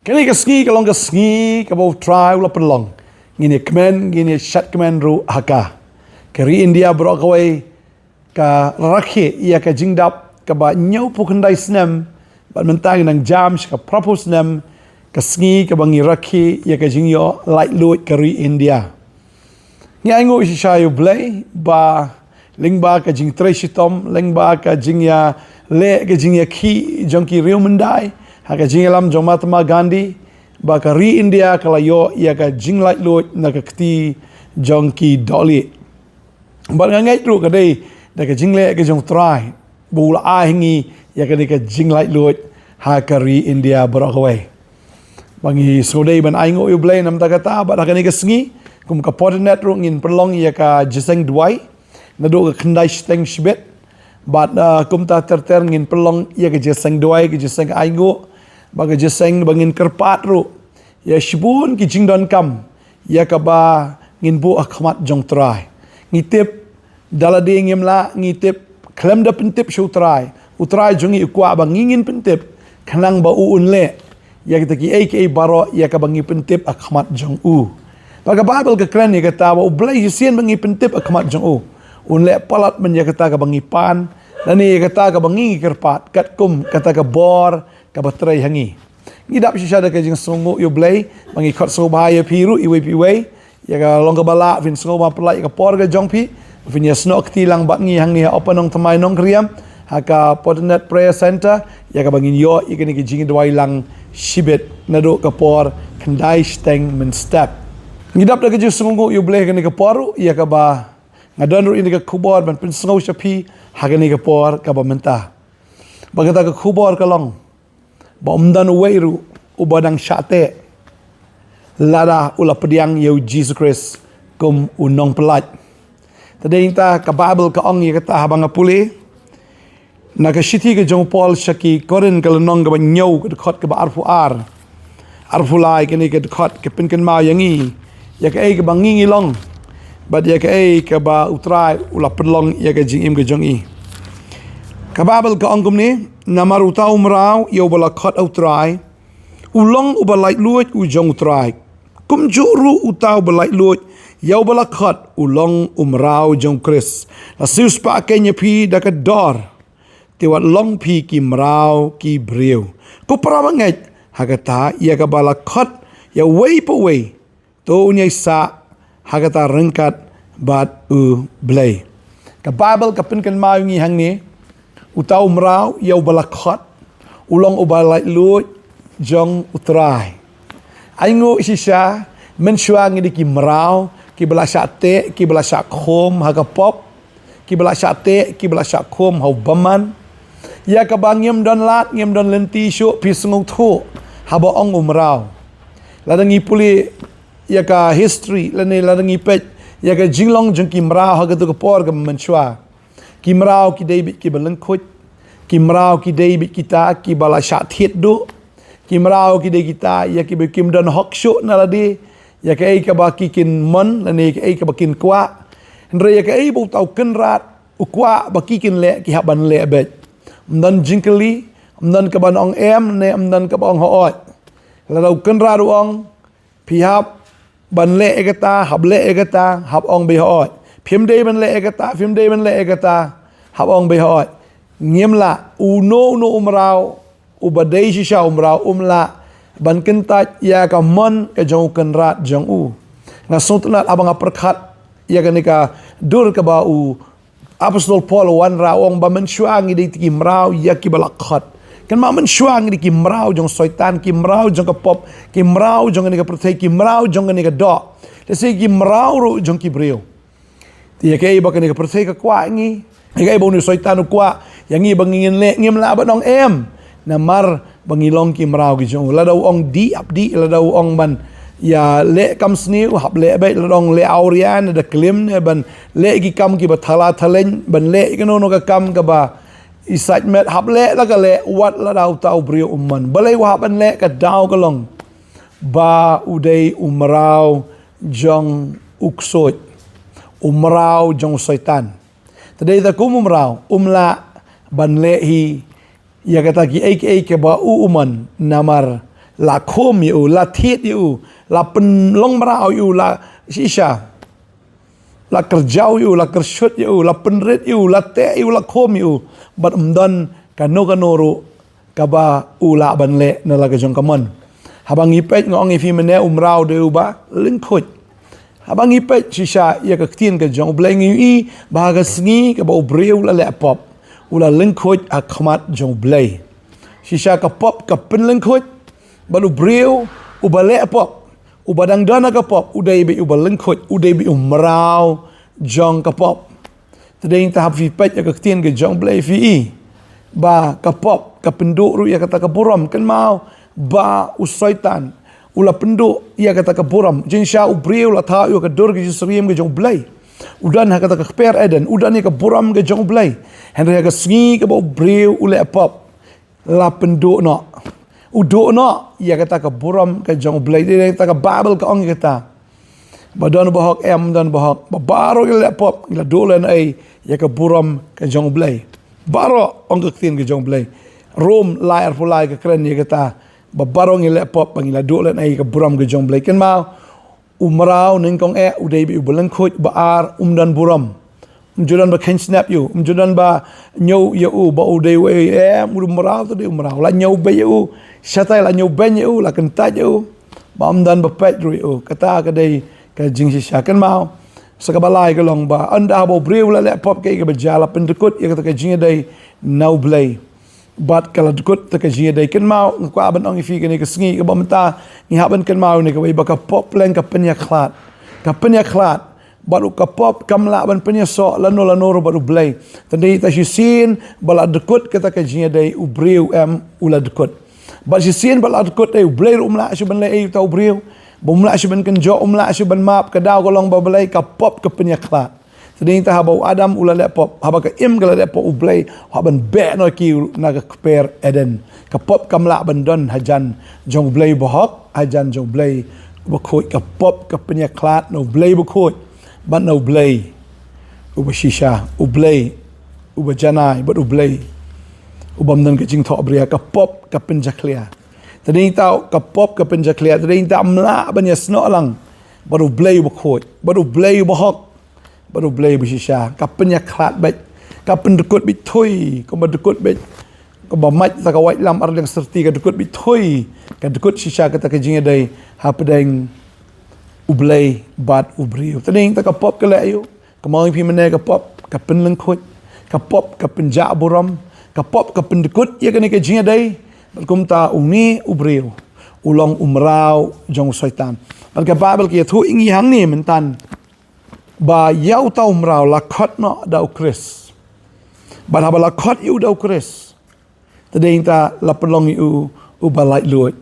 Kini kesengi kalau kesengi kabau try ulah pelong. Gini kemen gini shat kemen ru haka. Keri India berokawai ka rakhe ia ka jingdap ka ba nyau pukandai senam ba mentang nang jam ka propose nam kesengi ka bangi rakhe ia ka jingyo laitluid keri India. Ni aingo isi shayu blay ba lingba ka jing treshitom lingba ka jingya le ka jingya ki jongki riu mendai haka jing lam jong Mahatma Gandhi ba ka ri India kala yo ia ka jing laitluid na ka kti jongki doli ba ngai tru ka dei da ka jing le ka jong try bula a hingi ia ka ka jing laitluid haka ri India brokawai bangi sodei ban aingo yu blay nam ta kata ba da ka ni ka sngi kum ka Potternet ru ngin perlong ia ka jiseng duai na do ka khandai steng shibet bat kum ta ter ngin perlong ia ka jiseng duai ka jiseng aingo ba ka jiseng bangin kerpat ru ia shibun ki jingdon kam ia ka ba ngin bu akhmat jong trai ngitip dalade ngimla ngitip klem da pentip shu trai utrai jongi ukwa ba ngingin pentip khanang ba uun le ia kita ki aka baroh ia ka bangi pentip akhmat jong u baga Bible ka kren ni kata ba ublay sien bangi pentip akhmat jong u unle palat men ya kata ka bangi pan dan ni kata ka bangi kerpat kat kum kata ka bor ka batrai hangi ngidap sisa da ka jing sungu ublay bangi khot so bahaya piru iwe ya ka long ka bala vin sungu ba pelai ka por ka jong pi vin ya snok ti lang bat ngi hangi apa Nongthymmai Nongkhryiem haka Potternet prayer center ya ka bangi yo ikani ki jing dwai lang shibet nado ka por kandai steng men step ngidap da ka jing sungu ublay ka ni ka poru ya ka ba ngadon ru ini ka kubor ban pen sngo shapi hagani ka por ka ba menta bagata ka kubor ka long ba umdan uwei ru ubadang shate lada ula pediang yau Jesus Christ kum unong pelat tadi inta ka Bible ka ong ya kata habang apule na ka shiti ka jong Paul shaki korin ka lenong ka ba nyau ka khot ka ba arfulai ka ni ka khot ka pen kan ma yangi ya ka ai ka bangi long but ya ka ai ka ba utrai ula pelong ya ka jing im ka jong i ka Bible ka ongkum ni namar utau mrau yo bala khot utrai ulong uba laitluid u jong utrai kum juru utau ba laitluid yo bala khot ulong umrau jong Chris la sius pa kenya pi da ka dor tiwat long pi ki mrau ki breu ko prawanget hagata ya ka bala khot ya wei pa wei to unyai sa hagata rengkat bat u blay ka Bible ka pen kan mau ngi hang ni utau mrau yau balakhat ulong ubalai lu jong utrai aingo sisa mensuang ngi ki mrau ki belasha te ki belasha khom haga pop ki belasha te ki belasha khom hau baman ya ka bangiem don lat ngiem don lenti shu pi sngong thu haba ong umrau ladangi puli ya ka history lane ladangi pet ya ka jinglong jong ki mrau haga tu ka por ka menshua ki mrau ki David ki balengkhut ki mrau ki David kita ki bala shathiet do ki mrau ki de kita ya ki kim don hok shu na ladi ya ka ai ka ba ki kin mon lane ka ai ka ba kin kwa andre ya ka ai bu tau ken rat ukwa ba ki kin le ki haban le bet mdan jinkeli mdan ka ban ong em ne mdan ka bong hoot la dau ken rat ong phihap ban le ekata hab le ekata hab ong be hoot phim de ban le ekata phim de ban le ekata hab ong be hoot ngiem la uno no umrau ubadai shisha umrau umla ban kentat ya ka mon ka jong kan rat jong u na sutnat abang perkhat ya ka nika dur ka ba u apostol Paul wan ra ong ba men shuang di ki mrau ya ki balakhat kan ma men shuang di ki mrau jong soitan ki mrau jong ka pop ki mrau jong nika perthai ki mrau jong nika do lesi ki mrau ru jong ki breu ti ya kai ba ka nika perthai ka kwa ngi kai bo ni soitan kwa yang ngi bangingin le ngim la ba nong em namar bangilong ki mrau ki jong la dau ong di abdi la dau ong ban ya le kam sniu hab le ba la dong le aurian da klim ne ban le ki kam ki ba thala thalen ban le ki no ka kam ka ba isat met hab le la ka le wat la dau tau brio umman balai wa ban le ka dau ka long ba udai umrau jong uksot umrau jong soitan tadai da kum umrau umla ban le hi ya kata ki aka ke ba uman namar la khom yu la thiet yu la pen long marau yu la shisha la kerjau yu la kershut yu la penrit yu la te yu la khom yu bat umdan kanoru kaba ula banle na la kajong kamon habang ipet ngong ifi mene umrau de uba lingkhut habang ipet shisha ya ka tien ka jong bleng i bahaga sngi ka ba ubreu la le pop ula lingkhut akhmat jong blay shisha ka pop ka pen lingkhut balu breu uba le pop uba dang dana ka pop udai be uba lingkhut udai be umrau jong ka pop tadeng tahap fi pet ya ka tien ka jong blay fi ba ka pop ka penduk ru ya kata ka buram kan mau ba usaitan ula penduk ia kata ke buram jinsha ubreu la tha yo ke dur ke Nongkhryiem ke jong blai udan ha kata ke per eden udan ni ke buram ke jong blai henry ke sngi ke ba ubreu ule pop la penduk no uduk no ia kata ke buram ke jong blai dia kata ke babel ke ong kata badan bahok dan bahok baroh ke le pop la dolen ai ia ke buram ke jong blai baroh ong ke tin ke jong blai rom lair pulai ke kren ia kata babarong ile pop pangila dolen ai ka buram ge jong blai ken mau umrau ning kong udai bi ubelang khut baar dan buram umjudan ba ken snap you umjudan ba nyau ya ba udai we umrau to de umrau la nyau be you shatai la nyau ben you la ken ta you ba dan ba pet ru you kata ka dei ka jing si sha ken mau sakabalai ka long ba anda ba breu la le pop ke ba jala pendekut ya kata ka jing dei nau blai bat kala dukut ta ka jia dai ken mau ko aban ong fi ke sngi ka bamta ni haban ken mau ni ka ba ka pop leng ka penya khlat baru ka pop kamla ban penya so lano ro baru blai tadi ta sin bala dukut kata ka jia dai ubreu ula dukut ba sin bala dukut dai blai umla shu ban lai ta ubreu bumla shu ban ken jo umla shu ban map ka daw ko long ba blai ka pop ka penya khlat tadi ta habau adam ula le pop haba ka gala le pop ublai haban be no ki na ka per eden ka pop kamla ban don hajan jong blai bohok hajan jong blai ba khoi ka pop ka penya khlat no blai ba khoi ban no blai uba shisha ublai uba janai ba ublai ubam dan ka jing tho bria ka pop ka penja clear tadi ta ka pop ka penja clear tadi ta amla ban ya sno lang ba ublai ba khoi ba ublai bohok baru blai bersisha kapen ya klat bet kapen dekut bit thoi ko ba dekut bet ko ba mat ta ka wait lam ar yang serti ka dekut bit thoi ka dekut shisha kata ka jinga dai ha pedeng ublai bat ubriu tading ta ka pop ka le ayu ka mau pi mene ka pop ka pen leng khut ka pop ka pen ja buram ka pop ka pen dekut ya ka ne ka jinga dai kum ta uni ubriu ulong umrau jong syaitan ban ka babel ki thu ingi hang ni mentan ba yau tau mrau la khot no dau kris ba ha la khot yu dau kris tading ta la pelong yu ba laitluid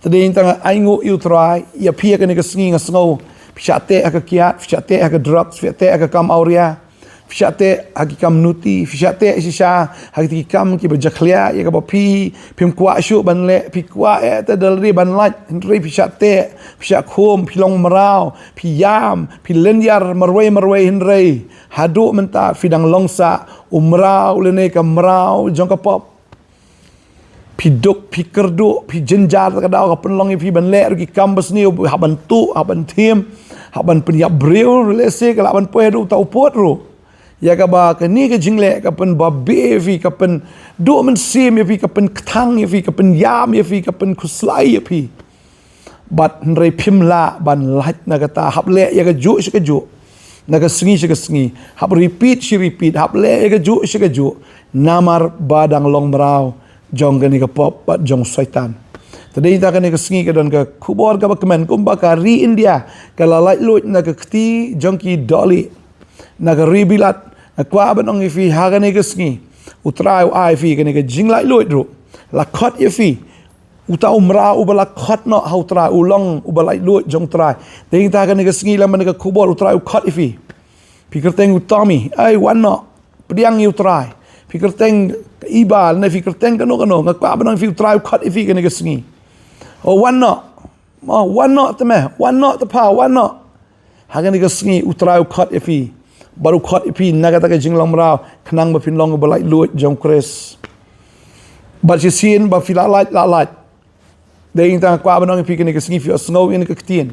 tading ta aingu yu try ya pia ka ne ka sngi nga sngo pshate aka kiat pshate aka drugs pshate aka kam auria pshate aka kam nuti pshate shisha aka kam ki ba jakhlia ya ka ba pi pim kwa shu ban le pi kwa ta dalri ban lat ri pshate psha khom pilong marau pi yam pi lenyar marwai hinrei hadu menta fidang longsa umrau lene ka marau jong ka pop pi duk pi kerdu pi jenjar ka daw ka penlong pi ban le ki kambas ni haban tu haban tim haban penyap breu lese ka laban poe du tau pot ru ya ka ba ka ni ka jingle ka pen ba bevi ka pen do men sim ya fi ka pen ktang ya fi ka pen yam ya fi ka pen kuslai ya fi bat nrei pimla ban lat na kata hap le ya ka ju shi ka ju na ka sngi hap repeat hap le ya ka ju namar badang long merau jong ka ni ka pop bat jong syaitan tadi ta ka ni ka sngi ka don ka kubor ka ba kemen kumba ka ri India ka laitluid na ka kti jong ki doli na ka ribilat na kwa ban ong ifi ha ka ni ka sngi utrai ai fi ka ni ka jing laitluid ru la khot ya fi uta umra ubala khot no hau tra ulong ubala lu jong tra ding ta ka ni ka sngi lam ka khubor utra khot ifi pikir teng utami ai wan no pediang yu trai pikir teng ibal na pikir teng kano ngakwa banang fi utra khot ifi ka ni ka sngi o wan no teme wan no ta pa wan no ha ka ni ka sngi utra khot ifi baru khot ifi naga ta ka jinglang mra khnang ba pin long ubala lu jong kres ba si sin ba filalat lalat Dahil ta kwa banong ipi kini kesengi fi asngau ini keketien.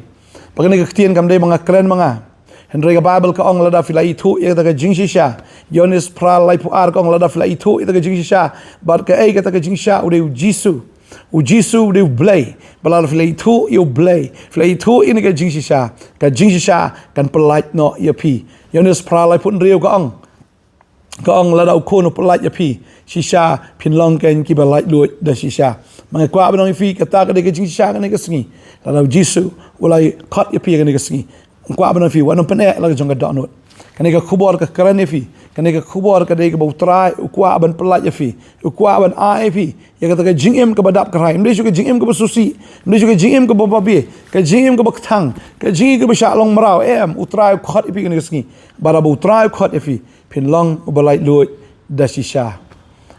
Pagani keketien kam dai mga kren mga. Henry ka Bible ka ong lada fila itu ia ka jing shisha. Yonis pral lai pu ar ka ong lada fila itu ia ka jing shisha. Bar ka ai ka jing shisha ude Jisu. O Jisu ude blay. Balala fila itu eu blay. Fila itu ini ka jing shisha. Ka jing shisha kan pelait no ia pi. Yonis pral lai pun riu ka ong. Ka ong lada ukon pelait ia pi. Shisha pinlong kan kiba laitluid da shisha. Mga kwa banong ifi kata ka jing shisha ka sengi. Lada Jisu ulai kot ia pi ka sengi. Kwa abana fi wanong pene la jonga donut kanika khubor ka karane fi kanika khubor ka dei ka bautrai kwa aban pelaj fi kwa aban ai fi ya kata ka jingem ka badap ka rai mde ka jingem ka basusi mde ka jingem ka bababi ka jingem ka baktang ka jingi ka bashalong marau utrai khot fi kanika sngi bara bautrai khot fi pinlong balai luit dasisha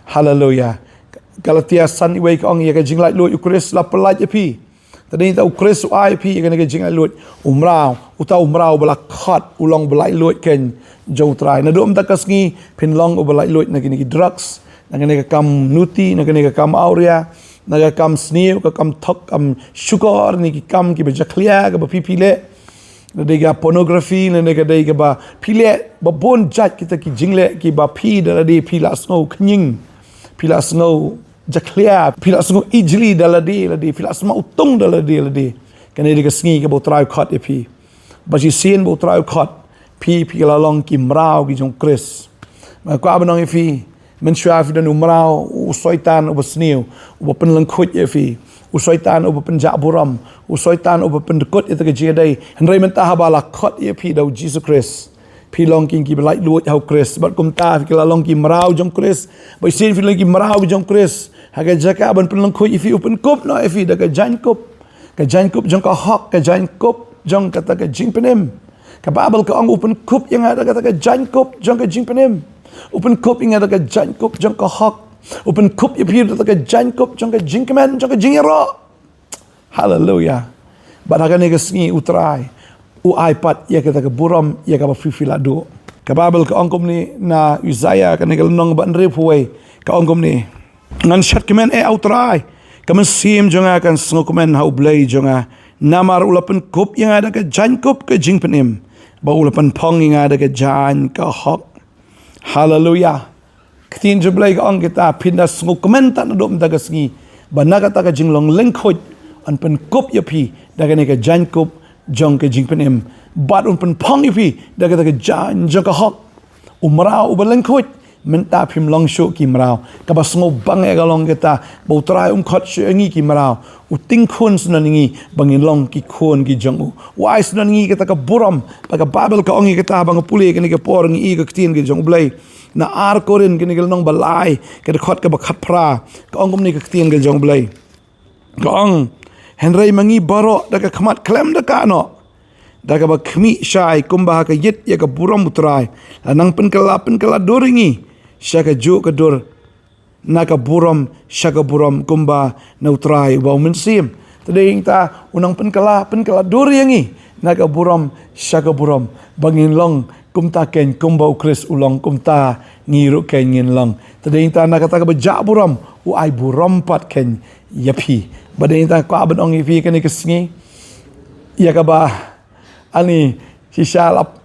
hallelujah Galatia san iwei ka ong ya ka jinglai luit ukris la pelaj fi tadi ta ukris ai fi ya kanika jinglai luit umrau utau umrau bala khat ulong belai luit ken jong trai na dom takasngi pinlong belai luit na kini drugs na kini kam nuti na kini kam auria na kam snew ka kam thok kam sugar ni kam ki bajaklia ka pipile na dega pornography na ka dega ba pile ba bon jat kita ki jingle ki ba pi da di pila snow knying pila snow jaklia pila snow ijli da la di pila sma utung da la di kani dega sngi ka bo trai khat epi Bagi sin bo trau khot pi la long ki mrau ki jong Chris. Ma kwa banong ifi men shwa fi dan umrau u soitan u besniu u pen lengkut ifi u soitan u pen jaburam u soitan u pen dekut itu ke jidai henry men tahabala khot ifi dau Jesus Christ. Pi long ki belai luat hau Chris bat kum ta fi la long ki mrau jong Chris. Bagi sin fi long ki mrau jong Chris. Haga jaka ban pen lengkut ifi u pen kup no ifi da ka jan kup jong ka hok ka jan kup jong kata ke jing penem ka Bible ka ong open cup yang ada kata ke jan cup jong ke jing penem open cup yang ada ke jan cup jong ka hok open cup ya pir kata ke jan cup jong ke jing kemen jong ke jing ro hallelujah badaga ne ke sngi utrai u iPad ya kata ke buram ya ka fifila do ka Bible ka ong ni na Isaiah ka ne ke nong ban repuai ka ong ni ngan shat kemen utrai kamen sim jonga kan sngo kemen hau blay jonga namar ulapan kup yang ada ke jan kup ke jing penim ba ulapan pong yang ada ke jan ke hok hallelujah ketin jublai ka ong kita pindah sungguh komentar na dom daga sengi ba nakata ka jinglong lengkot an pen kup ya pi daga ne ke jan kup jong ke jing penim bat un pen pong ya pi daga ke jan jong ke hok umrau ba lengkot menta pim long sho ki mrau ka ba sngo bang e galong kita bo trai khot ngi ki mrau u ting khun sna ngi bangin long ki khon ki jong u wai sna ngi kita ka buram pa ka Bible ka ongi kita bang puli ke ni ke por ngi ka tin ki jong blai na ar korin ke ni ke nong balai ke khot ka ba khat pra ka ong ni ka tin ke jong blai ka ong henry mangi baroh da ka khamat klem da ka no da ka ba khmi shai kumba ka yit ya ka buram utrai nang pen kala doringi Shaka jo kadur naka buram shaka buram kumba na utrai wa mensim tading ta unang penkala duri yangi naka buram shaka buram bangin long kumta ken kumba ukris ulong kumta ngiru ken ngin long tading ta naka ta ba buram u ai buram pat ken yapi bading ta ko aban ong ifi ken kesngi ya ka ba ani shishalap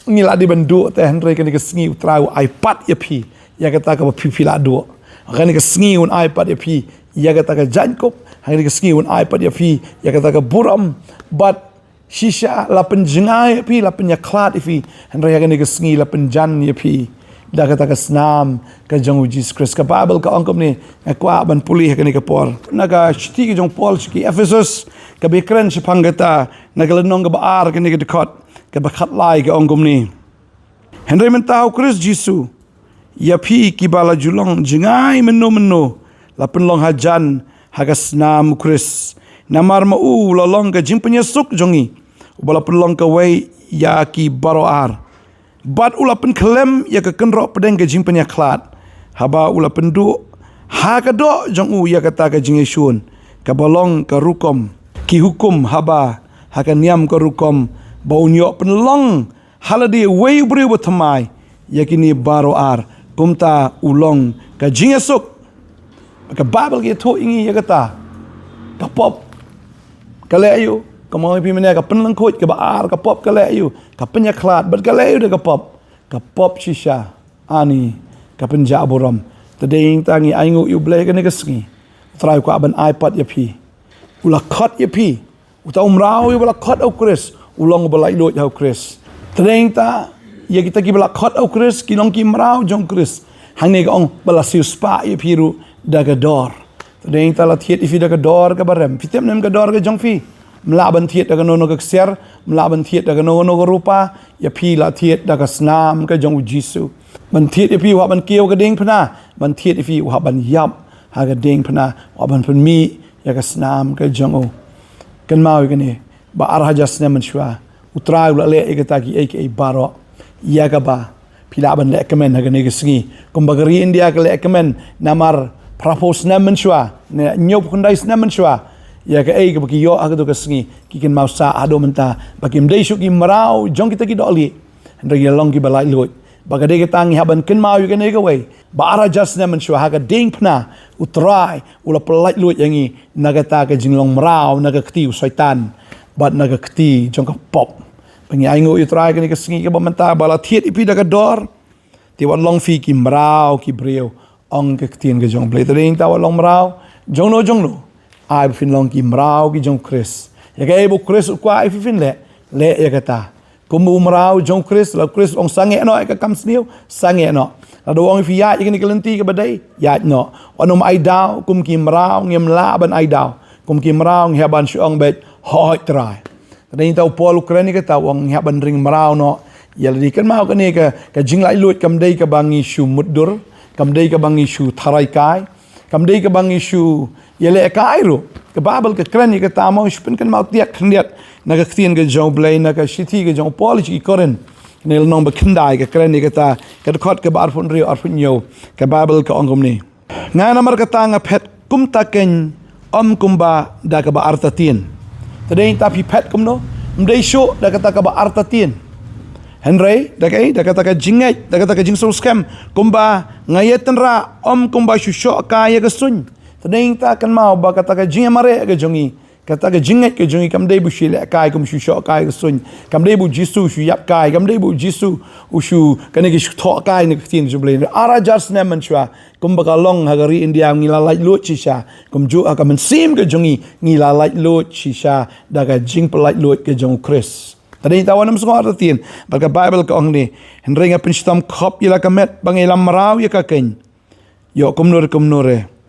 ngila di bendu teh henry kan ke sngi utrau iPad ya pi ya kata ka pipila do kan ke sngi un iPad ya pi ya kata ka jankop kan ke sngi un iPad ya pi ya kata ka buram but shisha la penjengai ya pi la penya klat ya pi henry kan ke sngi la penjan ya pi da kata ka snam ka jong Jesus Christ ka Bible ka angkom ni kwa ban pulih kan ke por naga shti jong Paul ki Ephesus ka bekran sepang kata nagalenong ka baar kan ke dekot ke bakat lai ke ongkom ni henry mentau Chris Jisu ya pi ki bala julong jengai meno la penlong hajan hagas nam Chris namar mau lolong ke jing penyesuk jongi bala penlong ke wei ya ki baroar bat ula pen klem ya ke kenro pedeng ke jing penyaklat haba ula pendu ha ka do jong u ya kata ke jing yesun ka balong ke rukom ki hukum haba ha ka niam ke rukom bau nyok penlong haladi wei bri watmai yakini baroar kumta ulong ka jingesuk ka Bible ke to ingi ya kata kapop kale yu kamau pi mene ka penlang khoj ka baar kapop kale yu ka penya klat bat kale yu de kapop shisha ani ka penja aboram tading tangi aingu yu ble ka ne ka sngi trai ko aban ipad ya pi ula khat ya pi uta umrau yu bala khat au kris ulong bala ilo ya kris tading ta ya kita ki bala khat au kris ki long ki mrau jong kris hang ne ka ong bala siu spa ya pi ru daga dor tading ta la thiet ifi daga dor ka barem fitem nem ka dor ka jong fi melaban thiet daga nono ka ksiar melaban thiet daga nono ka rupa ya pi la thiet daga snam ka jong jisu ban thiet ifi wa ban kieu ka ding phna ban thiet ifi wa ban yap ha ka ding phna wa ban phan mi ya ka snam ka jong o kan mau ka ni ba arha jas nem shwa utrai la le ka ta ki ai baroh ya ka ba pila ban le kemen ha ka ni ka sngi kumbagari india ka le kemen namar propose nem shwa ne nyop kundai nem shwa ya ka ka baki yo aga do ka sngi ki ken mau sa ado menta baki mdei shu ki marau jong kita ki doli ndra ya long ki balai lot baga de ka tangi haban ken mau ka ne ka wei ba ara just nem shwa ha ka ding phna utrai ula pelai lot yangi nagata ka jinglong marau naga kti syaitan bat naga kti jong ka pop bangi aingo utrai ka ni ka sngi ka ba menta bala thiet ipi da ka dor ti wan long fi ki marau ki breu ong ka ktien ka jong ble tring ta wan long marau jong no ai fin long ki mrau ki jong Chris ya ka bu Chris kwa ai fin le ya kata kumu mrau jong Chris la Chris ong sange no ka kam sniu sange no la do ong fi ya ni kelenti ka badai ya no onom ai dau kum ki mrau ngem la ban ai dau kum ki mrau nge ban shu ong bet hoi trai tadai tau pol Ukraine ka tau ong nge ban ring mrau no ya li kan mau ka ni ka jing lai lut kam dei ka bangi shu mudur kam dei ka bangi shu tharai kai kam dei ka bangi shu yele ka airu ke babel ke krani ke tamo spin kan mau tiak khniat na ka ktien ke jong blai na ka shithi ke jong polish ki koren nel nom be khndai ke krani ke ta ke khot ke bar fun ri ar fun yo ke babel ke ongom ni nga namar ka ta nga phet kum ta ken kumba da ka ba artatin tadeng ta pi phet kum no mdei sho da ka ta ka ba artatin Henry da ka ta ka jingai da ka ta ka jing so scam kumba ngayetan ra kumba shusho ka ya ka sun tadeng ta kan mau ba kata ka jinga mare ka jongi kata ka jingat ka jongi kam dei bu shile kai kum shusho kai ka sun kam dei bu jisu shu yap kai kam dei bu jisu ushu kan ki tho kai ne tin juble ara jas ne man shwa kum ba ka long hagari india ngila lai lo chi sha kum ju ka man sim ka jongi ngila lai lo chi sha da ka jing pelai lo ka jong Chris tadeng ta wanam sungo artin ba ka bible ka ong ni henrenga pinstam khop ila ka met bangilam marau ya ka ken yo kum nore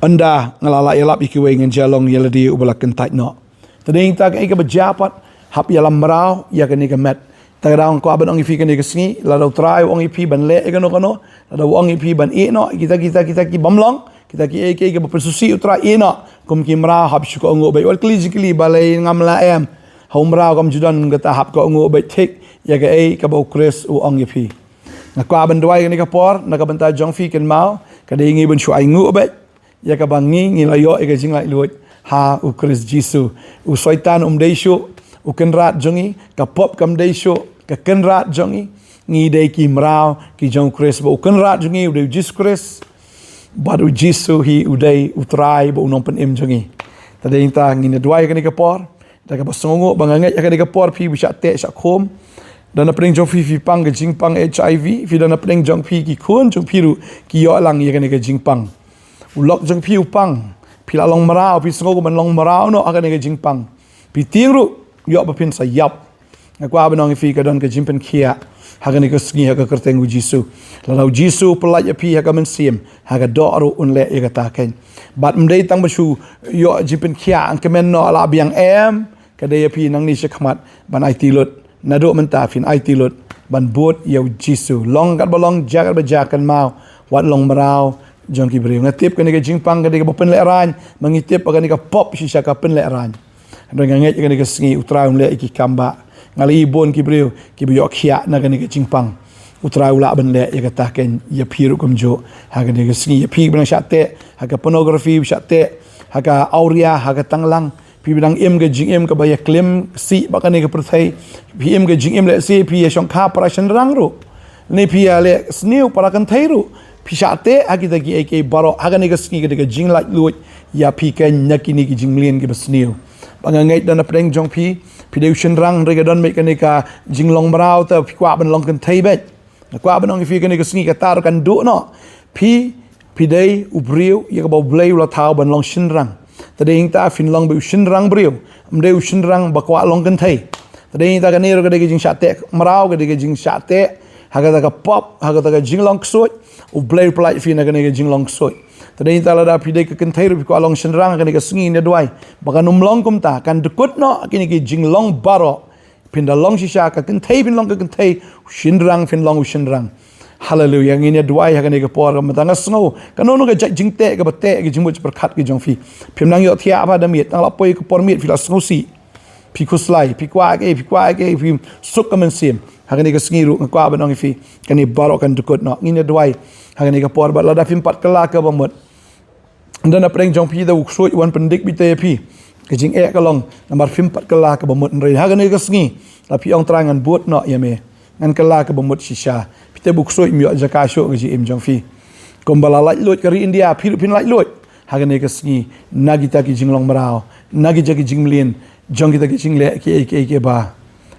anda ngalala yalap ikiwe ngen jalong yaladi ubala kentai no tading tak ai ka bajapat hap yalam marau ya kan ka met tagang ko aban ong ifi kan ka sngi la do try ong ifi ban le ka no la do ong ifi ban e no kita ki bamlong kita ki ai ka persusi utra e no kum ki marau hap shu ko ngo bai wal kli balai ngamla em hom marau kam judan ngata hap ko ngo bai tik ya ka ai ka bo Chris u ong ifi na ko aban duai kan ka por na ka banta jong fi kan mau ka de ngi ban shu ai ngo bai ya ka bangi ngilayo e ka jing lai luit ha u Chris Jisu u syaitan deisho u kenrat jongi ka pop kam deisho ka kenrat jongi ngi dei ki mrau ki jong Chris bo kenrat jongi u de Jis Chris but u Jisu hi u dei u trai bo non pen im jongi tadeng ta ngi ne duai ka ni ka por da ka basongo bangangai ka ni ka por pi bisa te sa khom dan na pring jong fi pang ka jing pang HIV fi dan na pring jong pi ki khun jong piru ki yo lang ye ka ni ka jing pang ulok jong piu pang pila long marau pi sngo man long marau no akan ga jingpang pi tingru yo ba pin sa yap akwa banong fi ka don ka jimpen khia hagan ka sngi ha ka kerteng u Jisu la Jisu pelaj pi ha ka men sim ha ka doru un le ya ta ken bat mdei tang basu yo jimpen khia an kemen no ala biang em ka de pi nang ni shakmat ban ai tilut na do men ta fin ai tilut ban bot yo Jisu long kat balong jagat ba jakan mau wat long marau jong ki breu ngatip kan ka jingpang ka de ka pen le ran mangitip ka ni ka pop si ka pen le ran ndo nganget ka ni ka sngi utraum le ki kamba ngali bon ki breu ki bi yokhia na ka ni ka jingpang utrau la ben le ya ka ta ken ya phiru kum jo ha ka ni ka sngi ya phi bang sha te ha ka pornography sha te ha ka auria ha ka tanglang pi bidang em ka jing em ka ba ya klem si ba ka ni ka prthai pi em ka jing em le si pi ya shong kha para shan rang ru ni pi ya le sniu para kan thai ru Pishate agita gi eke baroh hagani ka sngi ka jing laitluid ya pi ka nyakini ki jinglien ki basniu. Bangangai dan apreng jong pi deu shinrang rega don mek ka jinglong marau ta pi kwa ban long kan thai bet. Kwa ban ong fi ka sngi ka tar kan du no. Pi dei ubriu ya ka ba blei la thau ban long shinrang. Tadeng ta fin long bu shinrang briu. Mdeu shinrang ba kwa long kan thai. Tadeng ta ka ne ro ka jing shate marau ka jing shate hagata ka pop hagata ka jinglong ksoi u blei plai fi na ka jinglong ksoi. Tadeng ta la da pi dei ka kan thai ro pi kwa long shinrang ka sngi ne duai baka numlong kum ta kan dekut no kini ki jinglong baroh pinda long shisha ka kan thai fin long ka kan thai shinrang fin long shinrang. Hallelujah ngini duai hagani ka por ka matanga snow kanono ka jingte ka bate ka jingmuch berkat ki jongfi phim nang yo thia ba damit tang la poi ka por mit fi la snow si pi kuslai pi kwa ke fi suk ka men sim hagani ka sngiru ka ba nong fi kani baroh kan dukut no ngini duai hagani ka por ba la da phim pat kala ka ba mot ndana preng jongfi da uksoi wan pendik bi te pi ka jing ka long nambar phim pat kala ka ba mot nrei hagani ka sngi la pi ong trangan buat no ya me ngan kala ka ba mot shisha te buksoi mio jaka sho ga ji im jong fi kombala laitluid kari India pin laitluid hagane ka sngi nagita ki jinglong marao nagi jagi jinglien jongita ki jingle ke ba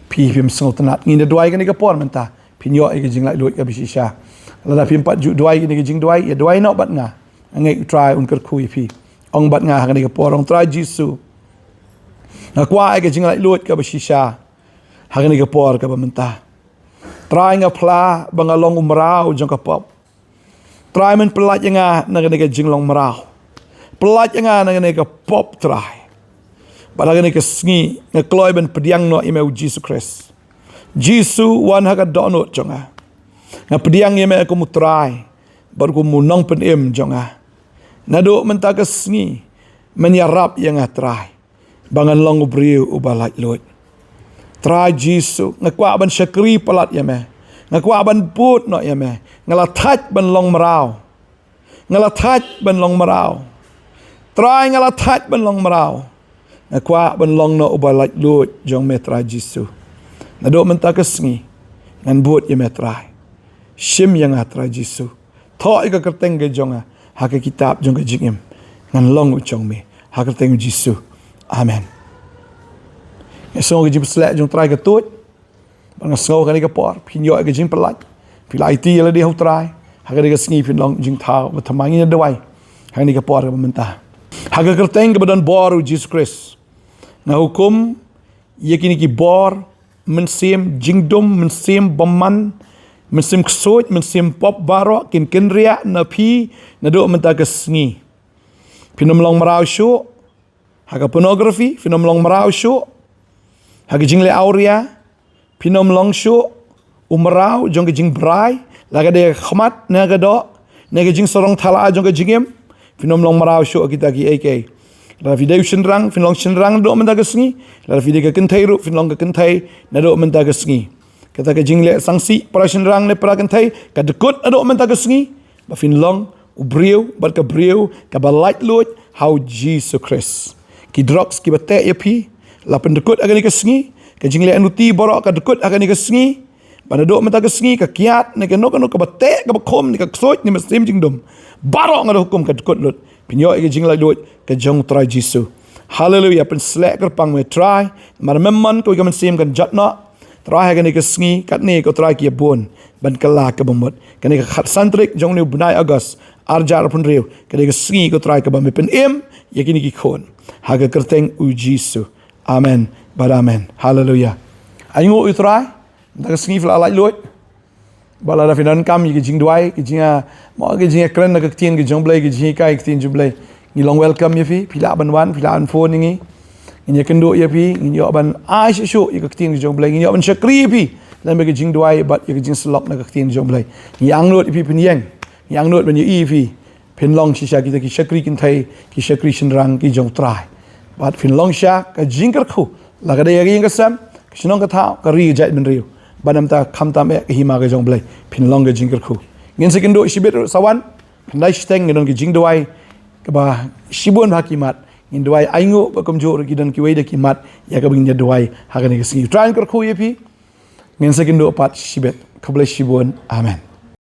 pi phim sultanat ngin duai ka ni ka por menta pinyo ke jing laitluid ka bisisha la phim pat ju duai ni ka jing duai ya duai no bat nga ngai try un kar khu fi ong bat nga hagane ka por ong try jisu na kwa ke jing laitluid ka bisisha hagane ka por ka ba menta try nga pla bangalong umrao jong kapop try men pelat nga nagane jinglong marao pelat nga nagane pop try balagane ka sngi nga kloy ben pediang no ime Jesus Christ Jesus wan haga donot jonga nga pediang ime ko mutray bar ko munong penem jonga nado men ta ka sngi menyarap yang try bangan long ubriu ubalait lot try Jesus ngakwa ban syakri palat ya me ngakwa ban put no ya me ngalatat ban long marau ngalatat ban long marau try ngalatat ban long marau ngakwa ban long no ubalat lut jong me try Jesus nado menta kesngi ngan but ya me try shim yang try Jesus tho ka kerteng ge jonga ha ka kitab jong ge jingem ngan long jong me ha kerteng Jesus amen. Esok kita selek jom try ketut, bang sengau kani kapor, pinjau ke jing pelat, pilai ti lah dia try, haga dia sengi pin long jing thau, bertemangi dia dawai, kani kapor ke mentah. Haga kerteng ke badan baru Jesus Christ, na hukum, ia kini ki bor, mensim jingdom, mensim baman, mensim ksut, mensim pop baroh, kin ria, na pi, na do mentah ke sengi, pinom long merau syuk, haga pornografi, pinom long merau syuk. Hagi jing le auria pinom long shu umrau jong jing brai laga de khmat naga do naga jing sorong thala jong jingem pinom long marau shu kita gi ak la video shinrang fin long shinrang do menda gesngi la video ka kenthai ru fin long ka kenthai na do menda gesngi kata ka jing le sangsi para shinrang le para kenthai ka dekut do menda gesngi ba fin long ubriu bar ka briu ka ba laitluid how Jesus Christ ki drugs ki bate yapi la pendekut akan ikasngi ka jingle anuti borok ka dekut akan ikasngi pada dok menta kasngi ka kiat ne ka no ka bate ka bakom ni ka ksot ni mesim jingdom barok ngada hukum ka dekut lut pinyo ka jingle lut ka jong try Jesus hallelujah pen selek kerpang me try mar memman ko ka mesim kan jatna try akan ikasngi kat ne ko try ki bon ban kala ka bomot kan ka khat santrik jong ni bunai agas arjar pun riu ka ikasngi ko try ka ba me pen em yakini ki khon haga kerteng u Jesus amen, but amen. Hallelujah. Ayo utrai, tak sengi fla laitluid. Bala da finan kam yi jing duai, ki jinga mo ki jinga kren na ka tien ki jong blai ki jinga kai ki tien jong blai. Ni long welcome ye fi, pila ban wan, pila an phone ngi. Ni kendo ye fi, ni yo ban ai shu yi ka tien ki jong blai, ni yo ban shakri fi. Dan be ki jing duai bat yi ki jing slok na ka tien jong blai. Ni ang lot fi pin yeng. Ni ang lot ban yi fi. Pin long shisha kita ki shakri kin thai, ki shakri shinrang ki jong trai. Bat fin long sha ka jingkar khu la ka de yagi ka sam kishnong ka thao ka ri jait ben riu banam ta kham tam e ka hima ka jong blai fin long ka jingkar khu ngin sekindo shibet sawan nai steng ngin ki jing duai ka ba shibun hakimat ngin duai aingo ba kom jor ki dan ki wei de kimat ya ka bing duai ha ka ni ka singi try kar khu ye pi ngin sekindo pat shibet ka blai shibun amen.